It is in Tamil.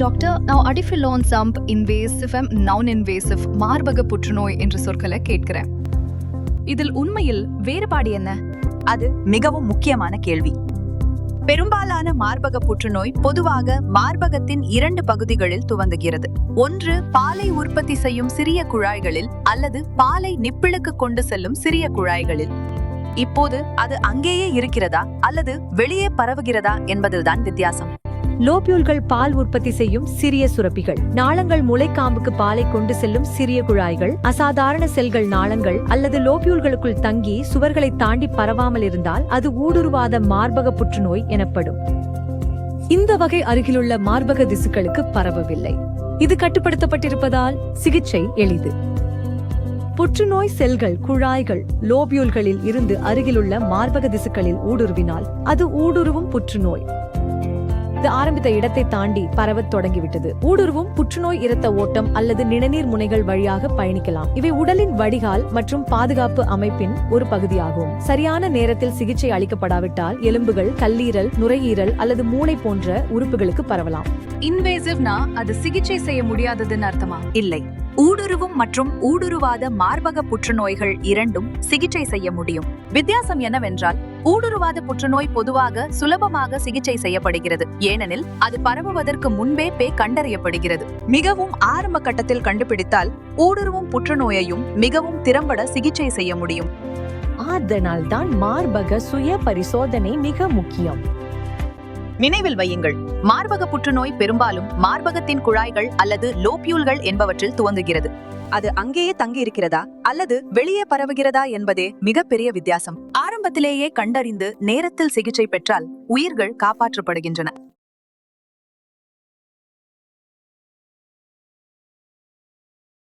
டாக்டர், நான் அடிஃபிலோன் சம்ப் இன்வேசிவ் நான் இன்வேசிவ் மார்பக புற்றுநோய் என்ற சொற்களை கேட்கிறேன். இதில் உண்மையில் வேறுபாடு என்ன? அது மிகவும் முக்கியமான கேள்வி. பெரும்பாலான மார்பக புற்றுநோய் பொதுவாக மார்பகத்தின் 2 பகுதிகளில் துவங்குகிறது. ஒன்று பாலை உற்பத்தி செய்யும் சிறிய குழாய்களில் அல்லது பாலை நிப்பிளுக்கு கொண்டு செல்லும் சிறிய குழாய்களில். இப்போது அது அங்கேயே இருக்கிறதா அல்லது வெளியே பரவுகிறதா என்பதில்தான் வித்தியாசம். லோபியூல்கள் பால் உற்பத்தி செய்யும் சிறிய சுரப்பிகள், நாளங்கள் முளைக்காம்புக்கு பாலை கொண்டு செல்லும் சிறிய குழாய்கள், அசாதாரண செல்கள் நாளங்கள் அல்லது லோபியூல்களுக்குள் தங்கி சுவர்களை தாண்டி பரவாமல் இருந்தால் அது ஊடுருவாத மார்பக புற்றுநோய் எனப்படும். இந்த வகை அருகிலுள்ள மார்பக திசுக்களுக்கு பரவவில்லை. இது கட்டுப்படுத்தப்பட்டிருப்பதால் சிகிச்சை எளிது. புற்றுநோய் செல்கள் குழாய்கள் லோபியூல்களில் இருந்து அருகிலுள்ள மார்பக திசுக்களில் ஊடுருவினால் அது ஊடுருவும் புற்றுநோய். இது ஆரம்பித்த இடத்தை தாண்டி பரவத் தொடங்கிவிட்டது. ஊடுருவும் புற்றுநோய் இரத்த ஓட்டம் அல்லது நிணநீர் முனைகள் வழியாக பயணிக்கலாம். இவை உடலின் வடிகால் மற்றும் பாதுகாப்பு அமைப்பின் ஒரு பகுதியாகும். சரியான நேரத்தில் சிகிச்சை அளிக்கப்படாவிட்டால் எலும்புகள், கல்லீரல், நுரையீரல் அல்லது மூளை போன்ற உறுப்புகளுக்கு பரவலாம். இன்வேசிவ்னா அது சிகிச்சை செய்ய முடியாததுன்னு அர்த்தமா? இல்லை, ஊடுருவும் மற்றும் ஊடுருவாத மார்பக புற்றுநோய்கள் இரண்டும் சிகிச்சை செய்ய முடியும். வித்தியாசம் என்னவென்றால், ஊடுருவாத புற்றுநோய் பொதுவாக சுலபமாக சிகிச்சை செய்யப்படுகிறது, ஏனெனில் அது பரவுவதற்கு முன்பே கண்டறியப்படுகிறது. மிகவும் ஆரம்ப கட்டத்தில் கண்டுபிடித்தால் ஊடுருவும் புற்றுநோயையும் மிகவும் திறம்பட சிகிச்சை செய்ய முடியும். அதனால்தான் மார்பக சுய பரிசோதனை மிக முக்கியம். நினைவில் வையுங்கள், மார்பக புற்றுநோய் பெரும்பாலும் மார்பகத்தின் குழாய்கள் அல்லது லோபியூல்கள் என்பவற்றில் துவங்குகிறது. அது அங்கேயே தங்கி இருக்கிறதா அல்லது வெளியே பரவுகிறதா என்பதே மிகப்பெரிய வித்தியாசம். ஆரம்பத்திலேயே கண்டறிந்து நேரத்தில் சிகிச்சை பெற்றால் உயிர்கள் காப்பாற்றப்படுகின்றன.